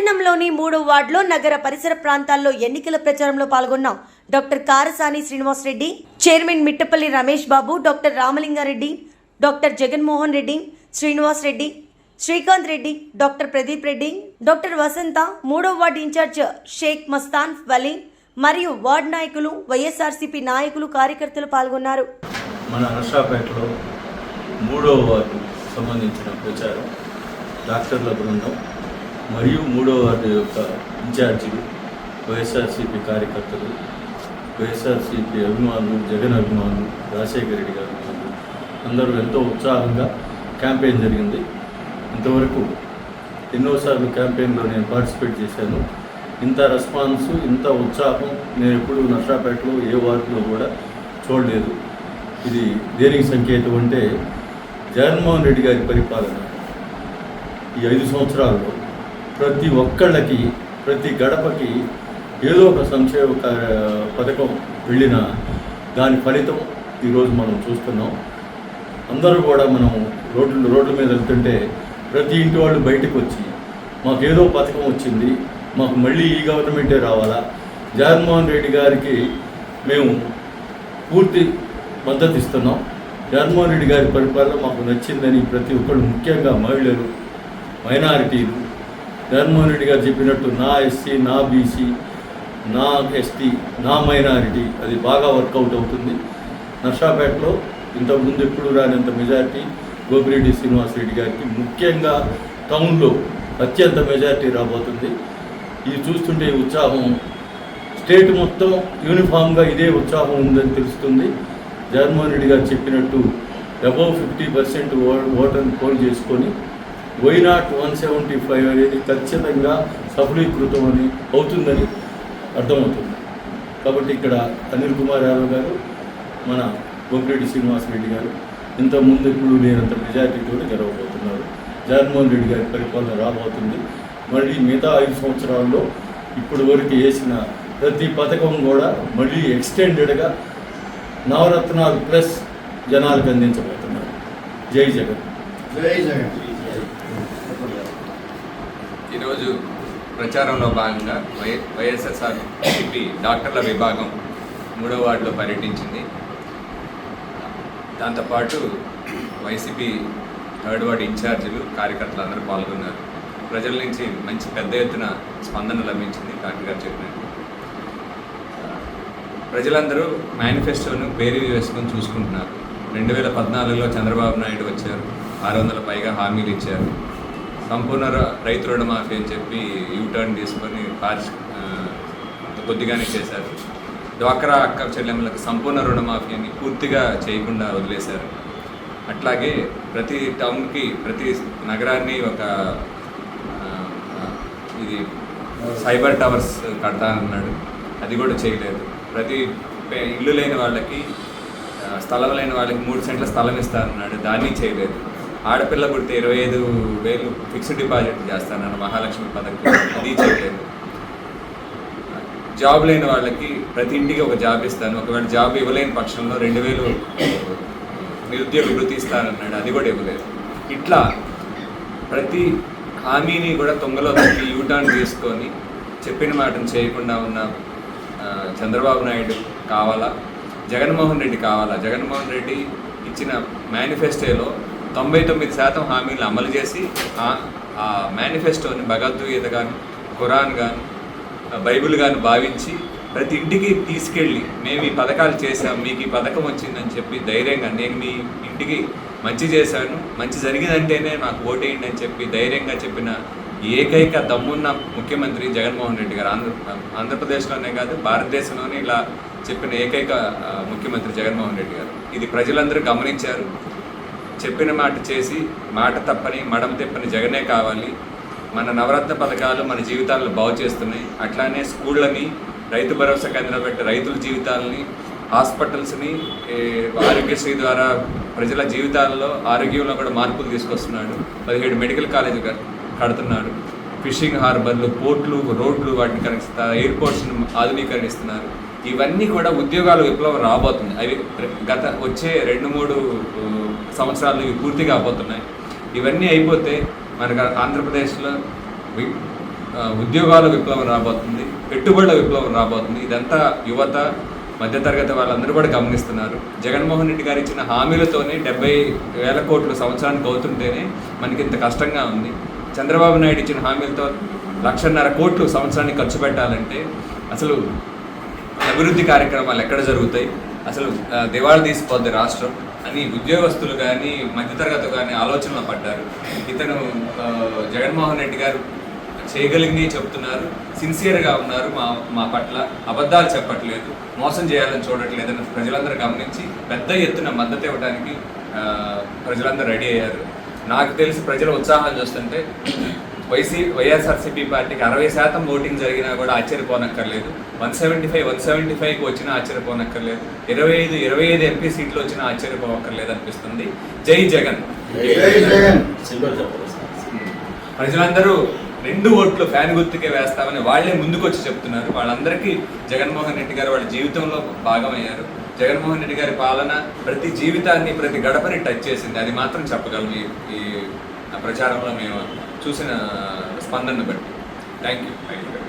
పట్టణంలోని 3వ వార్డులో నగర పరిసర ప్రాంతాల్లో ఎన్నికల ప్రచారంలో పాల్గొన్న doctor Karasani Srinivasareddy, chairman Mittapalli Ramesh Babu, doctor Ramalingareddy, doctor Jaganmohan Reddy, Srinivas Reddy, Srikanth Reddy, doctor Pradeep Reddy, doctor Vasantha, 3వ వార్డు ఇన్ఛార్జ్ షేక్ మస్తాన్ వలీ మరియు వార్డు నాయకులు, వైఎస్ఆర్సీపీ నాయకులు, కార్యకర్తలు పాల్గొన్నారు. మన నర్సాపేటలో 3వ వార్డు సంబంధించిన ప్రచారం డాక్టర్ల బృందం మరియు 3వ వార్డు యొక్క ఇన్ఛార్జీలు, వైఎస్ఆర్సీపీ కార్యకర్తలు, వైఎస్ఆర్సీపీ అభిమానులు, జగన్ అభిమానులు, రాజశేఖర రెడ్డి గారి అభిమానులు అందరూ ఎంతో ఉత్సాహంగా క్యాంపెయిన్ జరిగింది. ఇంతవరకు ఎన్నోసార్లు క్యాంపెయిన్లో నేను పార్టిసిపేట్ చేశాను. ఇంత రెస్పాన్స్, ఇంత ఉత్సాహం నేను ఎప్పుడు నర్సాపేటలో ఏ వార్డులో కూడా చూడలేదు. ఇది దేనికి సంకేతం అంటే జగన్మోహన్ రెడ్డి గారి పరిపాలన ఈ 5 సంవత్సరాల్లో ప్రతి ఒక్కళ్ళకి, ప్రతి గడపకి ఏదో ఒక సంక్షేమ పథకం వెళ్ళిన దాని ఫలితం ఈరోజు మనం చూస్తున్నాం. అందరూ కూడా మనం రోడ్ల మీద వెళ్తుంటే ప్రతి ఇంటి వాళ్ళు బయటకు వచ్చి మాకు ఏదో పథకం వచ్చింది, మాకు మళ్ళీ ఈ గవర్నమెంటే రావాలా, జగన్మోహన్ రెడ్డి గారికి మేము పూర్తి మద్దతు ఇస్తున్నాం, జగన్మోహన్ రెడ్డి గారి పరిపాలన మాకు నచ్చిందని ప్రతి ఒక్కళ్ళు, ముఖ్యంగా మహిళలు, మైనారిటీలు, జగన్మోహన్ రెడ్డి గారు చెప్పినట్టు నా ఎస్సీ, నా బీసీ, నా ఎస్టీ, నా మైనారిటీ అది బాగా వర్కౌట్ అవుతుంది. నర్సాపేటలో ఇంతకుముందు ఎప్పుడు రానంత మెజారిటీ గోపిరెడ్డి శ్రీనివాసరెడ్డి గారికి, ముఖ్యంగా టౌన్లో అత్యంత మెజారిటీ రాబోతుంది. ఇది చూస్తుంటే ఉత్సాహం స్టేట్ మొత్తం యూనిఫామ్గా ఇదే ఉత్సాహం ఉందని తెలుస్తుంది. జగన్మోహన్ రెడ్డి గారు చెప్పినట్టు అబౌవ్ 50% ఓటర్ని పోల్ చేసుకొని వైనాట్ 175 అనేది ఖచ్చితంగా సఫలీకృతం అని అవుతుందని అర్థమవుతుంది. కాబట్టి ఇక్కడ అనిల్ కుమార్ యాదవ్ గారు, మన గోపిరెడ్డి శ్రీనివాసరెడ్డి గారు ఇంతకుముందు ఇప్పుడు లేనంత మెజారిటీతో గెలవబోతున్నారు. జగన్మోహన్ రెడ్డి గారి పరిపాలన రాబోతుంది. మళ్ళీ మిగతా 5 సంవత్సరాల్లో ఇప్పటి వరకు వేసిన ప్రతి పథకం కూడా మళ్ళీ ఎక్స్టెండెడ్గా నవరత్నాలు ప్లస్ జనాలకు అందించబోతున్నారు. జై జగన్. జై జగన్. ఈరోజు ప్రచారంలో భాగంగా వైఎస్ఆర్సీపీ డాక్టర్ల విభాగం 3వ వార్డులో పర్యటించింది. దాంతోపాటు వైసీపీ 3rd వార్డు ఇన్ఛార్జీలు, కార్యకర్తలు అందరూ పాల్గొన్నారు. ప్రజల నుంచి మంచి పెద్ద ఎత్తున స్పందన లభించింది. డాక్టర్ గారు చెప్పినట్టు ప్రజలందరూ మేనిఫెస్టోను బేరీ వేసుకొని చూసుకుంటున్నారు. 2014లో చంద్రబాబు నాయుడు వచ్చారు, 600 పైగా హామీలు ఇచ్చారు. సంపూర్ణ రైతు రుణమాఫీ అని చెప్పి యూటర్న్ తీసుకొని కొద్దిగానే చేశారు. డ్వాక్రా అక్క చెల్లెమ్మలకు సంపూర్ణ రుణమాఫీ అని పూర్తిగా చేయకుండా వదిలేశారు. అట్లాగే ప్రతి టౌన్కి, ప్రతి నగరాన్ని ఒక ఇది సైబర్ టవర్స్ కడతానన్నాడు, అది కూడా చేయలేదు. ప్రతి ఇల్లు లేని వాళ్ళకి, స్థలం లేని వాళ్ళకి 3 సెంట్ల స్థలం ఇస్తానన్నాడు, దాన్ని చేయలేదు. ఆడపిల్ల పుడితే 25,000 ఫిక్స్డ్ డిపాజిట్ చేస్తానన్నాడు, మహాలక్ష్మి పథకం, అది చేయలేదు. జాబ్ లేని వాళ్ళకి ప్రతి ఇంటికి ఒక జాబ్ ఇస్తాను, ఒకవేళ జాబ్ ఇవ్వలేని పక్షంలో 2,000 నిరుద్యోగ వృత్తి ఇస్తానన్నాడు, అది కూడా ఇవ్వలేదు. ఇట్లా ప్రతి హామీని కూడా తొంగలో తొక్కి యూటర్న్ తీసుకొని చెప్పిన మాటను చేయకుండా ఉన్న చంద్రబాబు నాయుడు కావాలా, జగన్మోహన్ రెడ్డి కావాలా? జగన్మోహన్ రెడ్డి ఇచ్చిన మేనిఫెస్టోలో 99% హామీలు అమలు చేసి ఆ మేనిఫెస్టోని భగవద్గీత కానీ, ఖురాన్ కానీ, బైబిల్ కానీ భావించి ప్రతి ఇంటికి తీసుకెళ్ళి మేము ఈ పథకాలు చేసాం, మీకు ఈ పథకం వచ్చిందని చెప్పి ధైర్యంగా, నేను మీ ఇంటికి మంచి చేశాను, మంచి జరిగిందంటేనే నాకు ఓటేయండి అని చెప్పి ధైర్యంగా చెప్పిన ఏకైక దమ్మున్న ముఖ్యమంత్రి జగన్మోహన్ రెడ్డి గారు. ఆంధ్రప్రదేశ్లోనే కాదు, భారతదేశంలోనే ఇలా చెప్పిన ఏకైక ముఖ్యమంత్రి జగన్మోహన్ రెడ్డి గారు. ఇది ప్రజలందరూ గమనించారు. చెప్పిన మాట చేసి మాట తప్పని, మడం తెప్పని జగనే కావాలి. మన నవరత్న పథకాలు మన జీవితాలను బాగు చేస్తున్నాయి. అట్లానే స్కూళ్ళని, రైతు భరోసా కేంద్రాలు పెట్టి రైతుల జీవితాలని, హాస్పిటల్స్ని ఆరోగ్యశ్రీ ద్వారా ప్రజల జీవితాల్లో, ఆరోగ్యంలో కూడా మార్పులు తీసుకొస్తున్నాడు. 17 మెడికల్ కాలేజీ కడుతున్నాడు. ఫిషింగ్ హార్బర్లు, పోర్ట్లు, రోడ్లు వాటిని కనిపిస్తారు, ఎయిర్పోర్ట్స్ని ఆధునీకరణిస్తున్నారు. ఇవన్నీ కూడా ఉద్యోగాల విప్లవం రాబోతుంది. అవి వచ్చే 2-3 సంవత్సరాలు ఇవి పూర్తిగా అయిపోతున్నాయి. ఇవన్నీ అయిపోతే మనకు ఆంధ్రప్రదేశ్లో ఉద్యోగాల విప్లవం రాబోతుంది, పెట్టుబడుల విప్లవం రాబోతుంది. ఇదంతా యువత, మధ్యతరగతి వాళ్ళందరూ కూడా గమనిస్తున్నారు. జగన్మోహన్ రెడ్డి గారు ఇచ్చిన హామీలతోనే 70,000 కోట్లు సంవత్సరానికి అవుతుంటేనే మనకి ఇంత కష్టంగా ఉంది. చంద్రబాబు నాయుడు ఇచ్చిన హామీలతో 1,50,000 కోట్లు సంవత్సరానికి ఖర్చు పెట్టాలంటే అసలు అభివృద్ధి కార్యక్రమాలు ఎక్కడ జరుగుతాయి, అసలు దివాళా తీసిపోద్ది రాష్ట్రం అని ఉద్యోగస్తులు కానీ మధ్యతరగతి కానీ ఆలోచనలో పడ్డారు. ఇతను జగన్మోహన్ రెడ్డి గారు చేయగలిగినవి చెప్తున్నారు, సిన్సియర్గా ఉన్నారు, మా పట్ల అబద్ధాలు చెప్పట్లేదు, మోసం చేయాలని చూడట్లేదని ప్రజలందరూ గమనించి పెద్ద ఎత్తున మద్దతు ఇవ్వడానికి ప్రజలందరూ రెడీ అయ్యారు. నాకు తెలిసి ప్రజల ఉత్సాహం చూస్తుంటే వైఎస్ఆర్సీపీ పార్టీకి 60% ఓటింగ్ జరిగినా కూడా ఆశ్చర్యపోనక్కర్లేదు, 175కి వచ్చినా ఆశ్చర్యపోనక్కర్లేదు, 25 ఎంపీ సీట్లు వచ్చినా ఆశ్చర్యపోనక్కర్లేదు అనిపిస్తుంది. జై జగన్. ప్రజలందరూ 2 ఓట్లు ఫ్యాన్ గుర్తుకే వేస్తామని వాళ్ళే ముందుకు వచ్చి చెప్తున్నారు. వాళ్ళందరికీ జగన్మోహన్ రెడ్డి గారు వాళ్ళ జీవితంలో భాగమయ్యారు. జగన్మోహన్ రెడ్డి గారి పాలన ప్రతి జీవితాన్ని, ప్రతి గడపని టచ్ చేసింది. అది మాత్రం చెప్పగలం ఈ ప్రచారంలో మేము చూసిన స్పందనను బట్టి. Thank you.